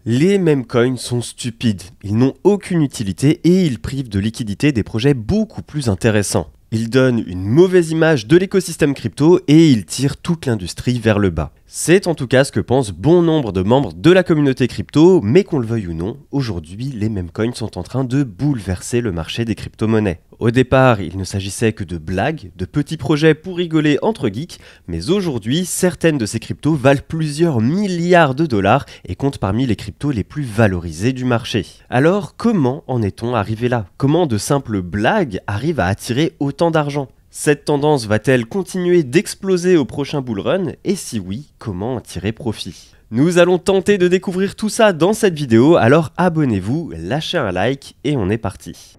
Les meme coins sont stupides, ils n'ont aucune utilité et ils privent de liquidité des projets beaucoup plus intéressants. Ils donnent une mauvaise image de l'écosystème crypto et ils tirent toute l'industrie vers le bas. C'est en tout cas ce que pensent bon nombre de membres de la communauté crypto, mais qu'on le veuille ou non, aujourd'hui les meme coins sont en train de bouleverser le marché des crypto-monnaies. Au départ, il ne s'agissait que de blagues, de petits projets pour rigoler entre geeks, mais aujourd'hui, certaines de ces cryptos valent plusieurs milliards de dollars et comptent parmi les cryptos les plus valorisés du marché. Alors, comment en est-on arrivé là? Comment de simples blagues arrivent à attirer autant d'argent? Cette tendance va-t-elle continuer d'exploser au prochain bull run? Et si oui, comment en tirer profit? Nous allons tenter de découvrir tout ça dans cette vidéo, alors abonnez-vous, lâchez un like et on est parti.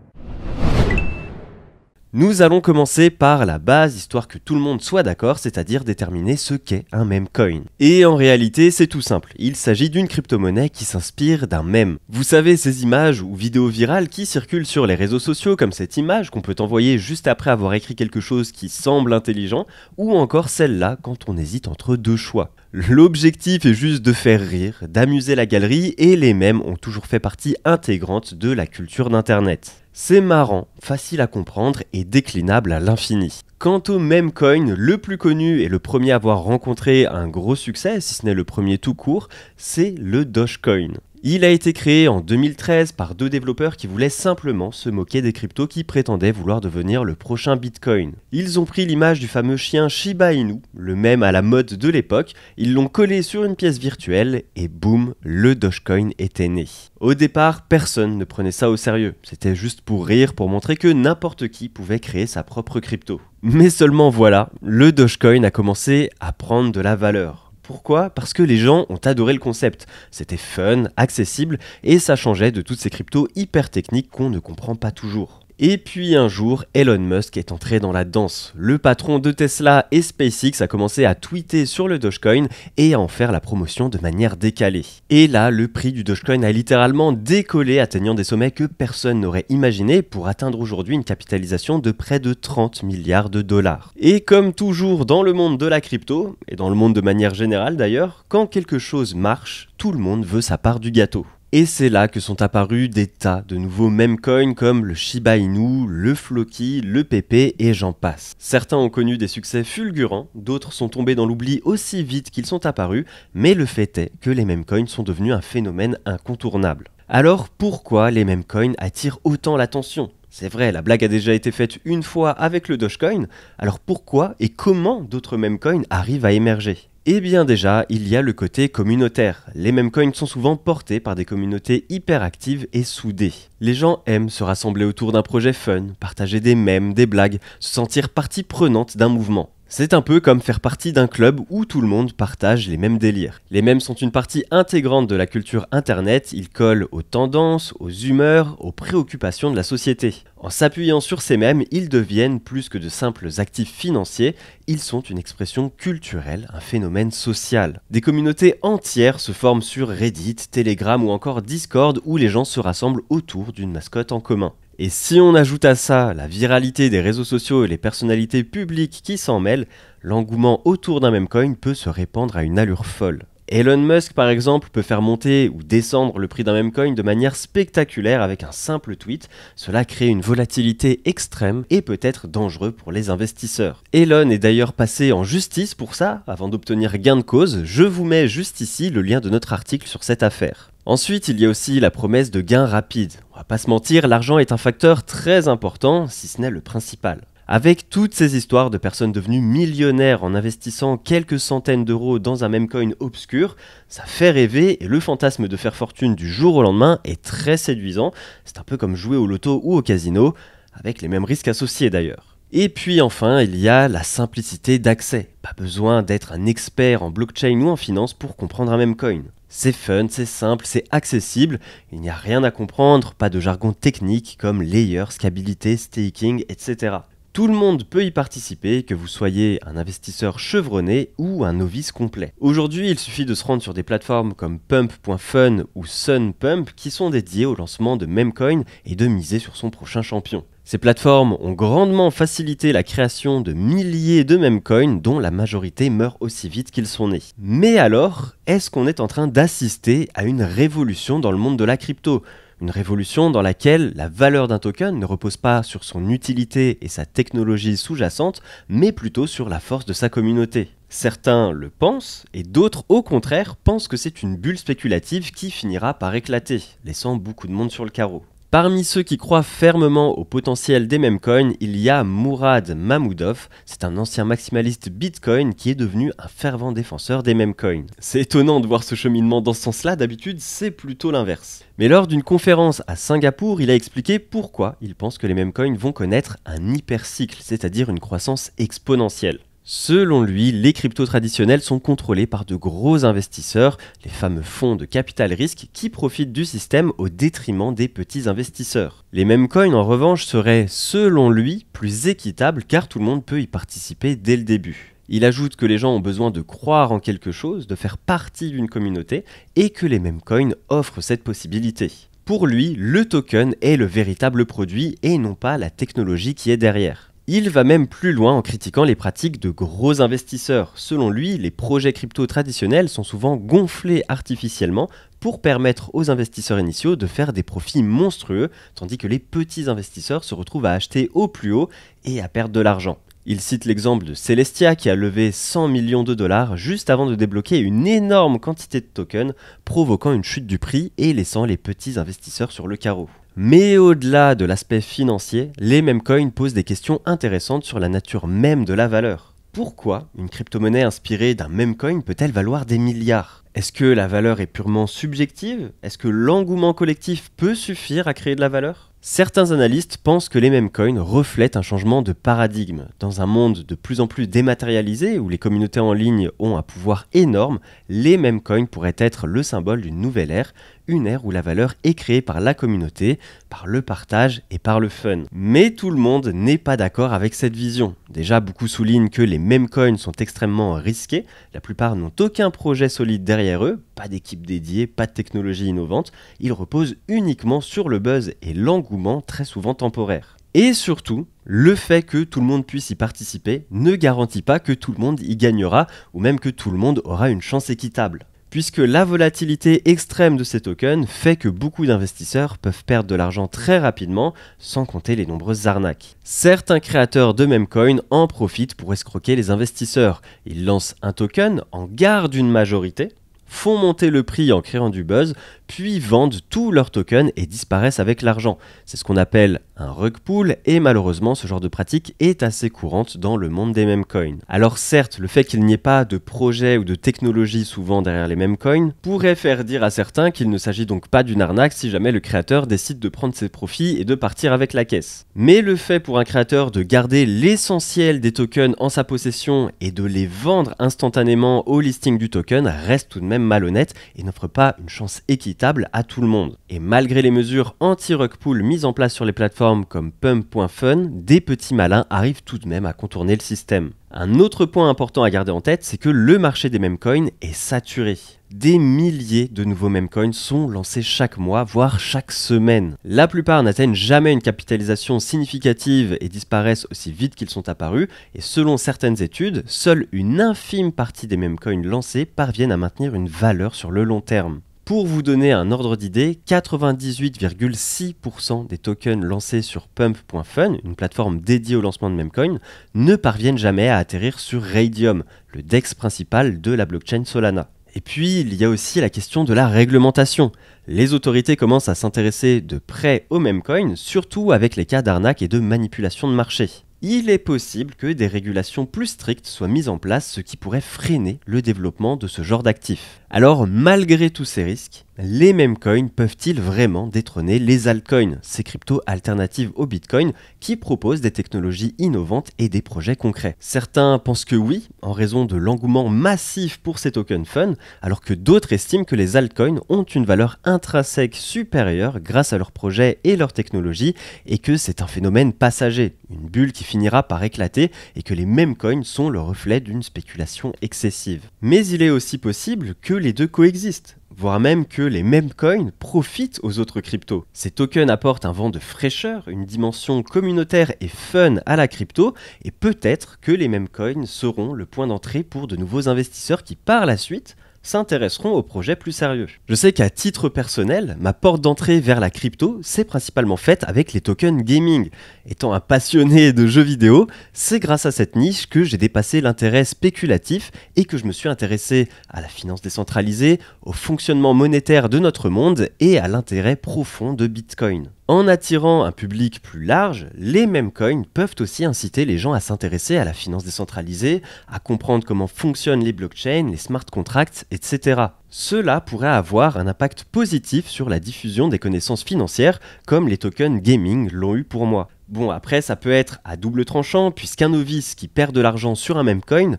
Nous allons commencer par la base, histoire que tout le monde soit d'accord, c'est-à-dire déterminer ce qu'est un meme coin. Et en réalité, c'est tout simple. Il s'agit d'une crypto-monnaie qui s'inspire d'un mème. Vous savez, ces images ou vidéos virales qui circulent sur les réseaux sociaux, comme cette image qu'on peut envoyer juste après avoir écrit quelque chose qui semble intelligent, ou encore celle-là quand on hésite entre deux choix. L'objectif est juste de faire rire, d'amuser la galerie, et les mèmes ont toujours fait partie intégrante de la culture d'Internet. C'est marrant, facile à comprendre et déclinable à l'infini. Quant au meme coin, le plus connu et le premier à avoir rencontré un gros succès, si ce n'est le premier tout court, c'est le Dogecoin. Il a été créé en 2013 par deux développeurs qui voulaient simplement se moquer des cryptos qui prétendaient vouloir devenir le prochain Bitcoin. Ils ont pris l'image du fameux chien Shiba Inu, le mème à la mode de l'époque, ils l'ont collé sur une pièce virtuelle et boum, le Dogecoin était né. Au départ, personne ne prenait ça au sérieux, c'était juste pour rire, pour montrer que n'importe qui pouvait créer sa propre crypto. Mais seulement voilà, le Dogecoin a commencé à prendre de la valeur. Pourquoi? Parce que les gens ont adoré le concept. C'était fun, accessible et ça changeait de toutes ces cryptos hyper techniques qu'on ne comprend pas toujours. Et puis un jour, Elon Musk est entré dans la danse. Le patron de Tesla et SpaceX a commencé à tweeter sur le Dogecoin et à en faire la promotion de manière décalée. Et là, le prix du Dogecoin a littéralement décollé, atteignant des sommets que personne n'aurait imaginé pour atteindre aujourd'hui une capitalisation de près de 30 milliards de dollars. Et comme toujours dans le monde de la crypto, et dans le monde de manière générale d'ailleurs, quand quelque chose marche, tout le monde veut sa part du gâteau. Et c'est là que sont apparus des tas de nouveaux meme coins comme le Shiba Inu, le Floki, le PP et j'en passe. Certains ont connu des succès fulgurants, d'autres sont tombés dans l'oubli aussi vite qu'ils sont apparus, mais le fait est que les meme coins sont devenus un phénomène incontournable. Alors pourquoi les meme coins attirent autant l'attention ? C'est vrai, la blague a déjà été faite une fois avec le Dogecoin, alors pourquoi et comment d'autres meme coins arrivent à émerger ? Eh bien déjà, il y a le côté communautaire. Les meme coins sont souvent portés par des communautés hyper actives et soudées. Les gens aiment se rassembler autour d'un projet fun, partager des mèmes, des blagues, se sentir partie prenante d'un mouvement. C'est un peu comme faire partie d'un club où tout le monde partage les mêmes délires. Les mèmes sont une partie intégrante de la culture internet, ils collent aux tendances, aux humeurs, aux préoccupations de la société. En s'appuyant sur ces mèmes, ils deviennent plus que de simples actifs financiers, ils sont une expression culturelle, un phénomène social. Des communautés entières se forment sur Reddit, Telegram ou encore Discord où les gens se rassemblent autour d'une mascotte en commun. Et si on ajoute à ça la viralité des réseaux sociaux et les personnalités publiques qui s'en mêlent, l'engouement autour d'un meme coin peut se répandre à une allure folle. Elon Musk par exemple peut faire monter ou descendre le prix d'un meme coin de manière spectaculaire avec un simple tweet, cela crée une volatilité extrême et peut être dangereux pour les investisseurs. Elon est d'ailleurs passé en justice pour ça, avant d'obtenir gain de cause, je vous mets juste ici le lien de notre article sur cette affaire. Ensuite, il y a aussi la promesse de gains rapides. On va pas se mentir, l'argent est un facteur très important, si ce n'est le principal. Avec toutes ces histoires de personnes devenues millionnaires en investissant quelques centaines d'euros dans un meme coin obscur, ça fait rêver et le fantasme de faire fortune du jour au lendemain est très séduisant. C'est un peu comme jouer au loto ou au casino, avec les mêmes risques associés d'ailleurs. Et puis enfin, il y a la simplicité d'accès. Pas besoin d'être un expert en blockchain ou en finance pour comprendre un meme coin. C'est fun, c'est simple, c'est accessible, il n'y a rien à comprendre, pas de jargon technique comme layer, scalabilité, staking, etc. Tout le monde peut y participer, que vous soyez un investisseur chevronné ou un novice complet. Aujourd'hui, il suffit de se rendre sur des plateformes comme Pump.fun ou Sunpump qui sont dédiées au lancement de meme coins et de miser sur son prochain champion. Ces plateformes ont grandement facilité la création de milliers de meme coins dont la majorité meurt aussi vite qu'ils sont nés. Mais alors, est-ce qu'on est en train d'assister à une révolution dans le monde de la crypto ? Une révolution dans laquelle la valeur d'un token ne repose pas sur son utilité et sa technologie sous-jacente, mais plutôt sur la force de sa communauté. Certains le pensent, et d'autres au contraire pensent que c'est une bulle spéculative qui finira par éclater, laissant beaucoup de monde sur le carreau. Parmi ceux qui croient fermement au potentiel des meme coins, il y a Mourad Mahmoudov, c'est un ancien maximaliste Bitcoin qui est devenu un fervent défenseur des meme coins. C'est étonnant de voir ce cheminement dans ce sens-là, d'habitude c'est plutôt l'inverse. Mais lors d'une conférence à Singapour, il a expliqué pourquoi il pense que les meme coins vont connaître un hypercycle, c'est-à-dire une croissance exponentielle. Selon lui, les cryptos traditionnels sont contrôlés par de gros investisseurs, les fameux fonds de capital risque qui profitent du système au détriment des petits investisseurs. Les meme coins en revanche seraient, selon lui, plus équitables car tout le monde peut y participer dès le début. Il ajoute que les gens ont besoin de croire en quelque chose, de faire partie d'une communauté et que les meme coins offrent cette possibilité. Pour lui, le token est le véritable produit et non pas la technologie qui est derrière. Il va même plus loin en critiquant les pratiques de gros investisseurs. Selon lui, les projets crypto traditionnels sont souvent gonflés artificiellement pour permettre aux investisseurs initiaux de faire des profits monstrueux, tandis que les petits investisseurs se retrouvent à acheter au plus haut et à perdre de l'argent. Il cite l'exemple de Celestia qui a levé 100 millions de dollars juste avant de débloquer une énorme quantité de tokens, provoquant une chute du prix et laissant les petits investisseurs sur le carreau. Mais au-delà de l'aspect financier, les meme coins posent des questions intéressantes sur la nature même de la valeur. Pourquoi une crypto-monnaie inspirée d'un meme coin peut-elle valoir des milliards ? Est-ce que la valeur est purement subjective ? Est-ce que l'engouement collectif peut suffire à créer de la valeur ? Certains analystes pensent que les meme coins reflètent un changement de paradigme. Dans un monde de plus en plus dématérialisé, où les communautés en ligne ont un pouvoir énorme, les meme coins pourraient être le symbole d'une nouvelle ère, une ère où la valeur est créée par la communauté, par le partage et par le fun. Mais tout le monde n'est pas d'accord avec cette vision. Déjà, beaucoup soulignent que les meme coins sont extrêmement risqués, la plupart n'ont aucun projet solide derrière eux, pas d'équipe dédiée, pas de technologie innovante, ils reposent uniquement sur le buzz et l'engouement très souvent temporaire. Et surtout, le fait que tout le monde puisse y participer ne garantit pas que tout le monde y gagnera ou même que tout le monde aura une chance équitable. Puisque la volatilité extrême de ces tokens fait que beaucoup d'investisseurs peuvent perdre de l'argent très rapidement, sans compter les nombreuses arnaques. Certains créateurs de meme coins en profitent pour escroquer les investisseurs. Ils lancent un token, en gardent une majorité, font monter le prix en créant du buzz, puis vendent tous leurs tokens et disparaissent avec l'argent. C'est ce qu'on appelle un rug pull et malheureusement ce genre de pratique est assez courante dans le monde des meme coins. Alors certes, le fait qu'il n'y ait pas de projet ou de technologie souvent derrière les meme coins pourrait faire dire à certains qu'il ne s'agit donc pas d'une arnaque si jamais le créateur décide de prendre ses profits et de partir avec la caisse. Mais le fait pour un créateur de garder l'essentiel des tokens en sa possession et de les vendre instantanément au listing du token reste tout de même malhonnête et n'offre pas une chance équitable à tout le monde. Et malgré les mesures anti-rug pull mises en place sur les plateformes comme Pump.fun, des petits malins arrivent tout de même à contourner le système. Un autre point important à garder en tête, c'est que le marché des meme coins est saturé. Des milliers de nouveaux meme coins sont lancés chaque mois, voire chaque semaine. La plupart n'atteignent jamais une capitalisation significative et disparaissent aussi vite qu'ils sont apparus, et selon certaines études, seule une infime partie des meme coins lancés parviennent à maintenir une valeur sur le long terme. Pour vous donner un ordre d'idée, 98,6% des tokens lancés sur Pump.fun, une plateforme dédiée au lancement de meme coins, ne parviennent jamais à atterrir sur Raydium, le DEX principal de la blockchain Solana. Et puis, il y a aussi la question de la réglementation. Les autorités commencent à s'intéresser de près aux meme coins, surtout avec les cas d'arnaque et de manipulation de marché. Il est possible que des régulations plus strictes soient mises en place, ce qui pourrait freiner le développement de ce genre d'actifs. Alors, malgré tous ces risques, les meme coins peuvent-ils vraiment détrôner les altcoins, ces cryptos alternatives au Bitcoin qui proposent des technologies innovantes et des projets concrets? Certains pensent que oui, en raison de l'engouement massif pour ces tokens fun, alors que d'autres estiment que les altcoins ont une valeur intrinsèque supérieure grâce à leurs projets et leurs technologies et que c'est un phénomène passager, une bulle qui finira par éclater et que les meme coins sont le reflet d'une spéculation excessive. Mais il est aussi possible que les deux coexistent. voire même que les mêmes coins profitent aux autres cryptos. Ces tokens apportent un vent de fraîcheur, une dimension communautaire et fun à la crypto, et peut-être que les mêmes coins seront le point d'entrée pour de nouveaux investisseurs qui par la suite s'intéresseront aux projets plus sérieux. Je sais qu'à titre personnel, ma porte d'entrée vers la crypto s'est principalement faite avec les tokens gaming. Étant un passionné de jeux vidéo, c'est grâce à cette niche que j'ai dépassé l'intérêt spéculatif et que je me suis intéressé à la finance décentralisée, au fonctionnement monétaire de notre monde et à l'intérêt profond de Bitcoin. En attirant un public plus large, les mêmes coins peuvent aussi inciter les gens à s'intéresser à la finance décentralisée, à comprendre comment fonctionnent les blockchains, les smart contracts, etc. Cela pourrait avoir un impact positif sur la diffusion des connaissances financières, comme les tokens gaming l'ont eu pour moi. Bon, après, ça peut être à double tranchant, puisqu'un novice qui perd de l'argent sur un même coin,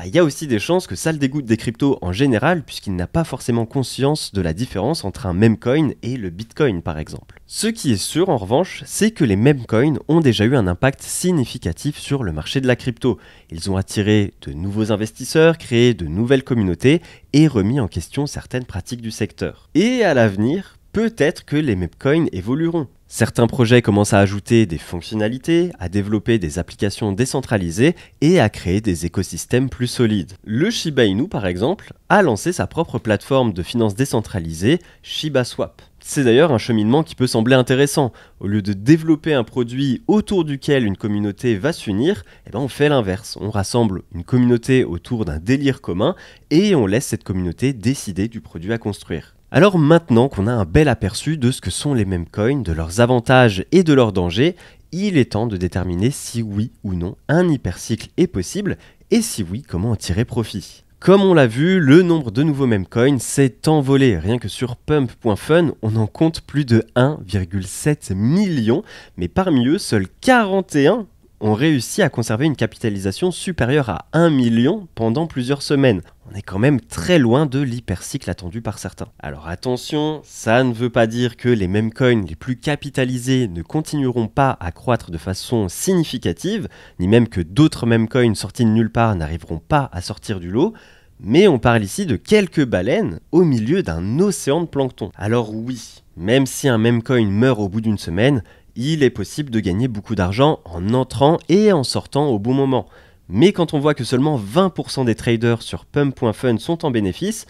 il y a aussi des chances que ça le dégoûte des cryptos en général, puisqu'il n'a pas forcément conscience de la différence entre un meme coin et le Bitcoin, par exemple. Ce qui est sûr, en revanche, c'est que les meme coins ont déjà eu un impact significatif sur le marché de la crypto. Ils ont attiré de nouveaux investisseurs, créé de nouvelles communautés et remis en question certaines pratiques du secteur. Et à l'avenir, peut-être que les meme coins évolueront. Certains projets commencent à ajouter des fonctionnalités, à développer des applications décentralisées et à créer des écosystèmes plus solides. Le Shiba Inu, par exemple, a lancé sa propre plateforme de finance décentralisée, ShibaSwap. C'est d'ailleurs un cheminement qui peut sembler intéressant. Au lieu de développer un produit autour duquel une communauté va s'unir, on fait l'inverse. On rassemble une communauté autour d'un délire commun et on laisse cette communauté décider du produit à construire. Alors maintenant qu'on a un bel aperçu de ce que sont les meme coins, de leurs avantages et de leurs dangers, il est temps de déterminer si oui ou non un hypercycle est possible et si oui, comment en tirer profit. Comme on l'a vu, le nombre de nouveaux meme coins s'est envolé. Rien que sur pump.fun, on en compte plus de 1,7 million, mais parmi eux, seuls 41 ont réussi à conserver une capitalisation supérieure à 1 million pendant plusieurs semaines. On est quand même très loin de l'hypercycle attendu par certains. Alors attention, ça ne veut pas dire que les meme coins les plus capitalisés ne continueront pas à croître de façon significative, ni même que d'autres meme coins sortis de nulle part n'arriveront pas à sortir du lot, mais on parle ici de quelques baleines au milieu d'un océan de plancton. Alors oui, même si un meme coin meurt au bout d'une semaine, il est possible de gagner beaucoup d'argent en entrant et en sortant au bon moment. Mais quand on voit que seulement 20% des traders sur pump.fun sont en bénéfice,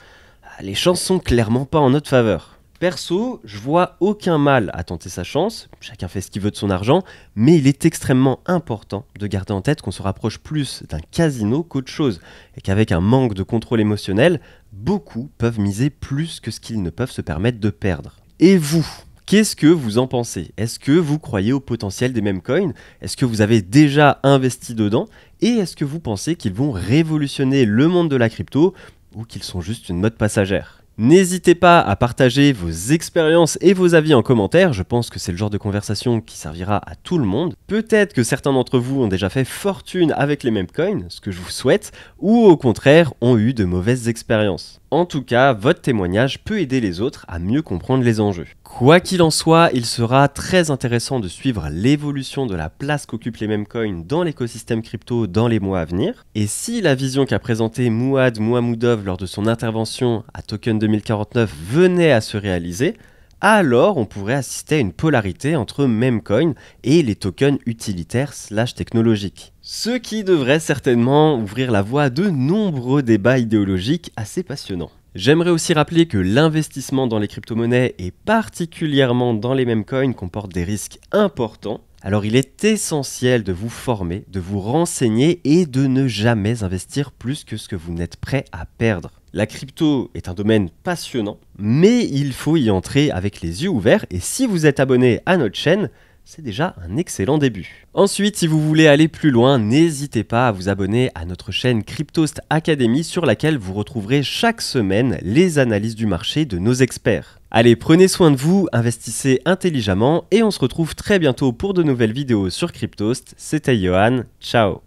les chances sont clairement pas en notre faveur. Perso, je vois aucun mal à tenter sa chance, chacun fait ce qu'il veut de son argent, mais il est extrêmement important de garder en tête qu'on se rapproche plus d'un casino qu'autre chose, et qu'avec un manque de contrôle émotionnel, beaucoup peuvent miser plus que ce qu'ils ne peuvent se permettre de perdre. Et vous ? Qu'est-ce que vous en pensez? Est-ce que vous croyez au potentiel des meme coins? Est-ce que vous avez déjà investi dedans? Et est-ce que vous pensez qu'ils vont révolutionner le monde de la crypto ou qu'ils sont juste une mode passagère? N'hésitez pas à partager vos expériences et vos avis en commentaire, je pense que c'est le genre de conversation qui servira à tout le monde. Peut-être que certains d'entre vous ont déjà fait fortune avec les meme coins, ce que je vous souhaite, ou au contraire ont eu de mauvaises expériences. En tout cas, votre témoignage peut aider les autres à mieux comprendre les enjeux. Quoi qu'il en soit, il sera très intéressant de suivre l'évolution de la place qu'occupent les meme coins dans l'écosystème crypto dans les mois à venir. Et si la vision qu'a présentée Mouad Mouhamoudov lors de son intervention à Token 2049 venait à se réaliser, alors on pourrait assister à une polarité entre meme coins et les tokens utilitaires / technologiques. Ce qui devrait certainement ouvrir la voie à de nombreux débats idéologiques assez passionnants. J'aimerais aussi rappeler que l'investissement dans les crypto-monnaies et particulièrement dans les meme coins comporte des risques importants. Alors il est essentiel de vous former, de vous renseigner et de ne jamais investir plus que ce que vous n'êtes prêt à perdre. La crypto est un domaine passionnant, mais il faut y entrer avec les yeux ouverts et si vous êtes abonné à notre chaîne, c'est déjà un excellent début. Ensuite, si vous voulez aller plus loin, n'hésitez pas à vous abonner à notre chaîne Cryptost Academy sur laquelle vous retrouverez chaque semaine les analyses du marché de nos experts. Allez, prenez soin de vous, investissez intelligemment et on se retrouve très bientôt pour de nouvelles vidéos sur Cryptost. C'était Johan, ciao.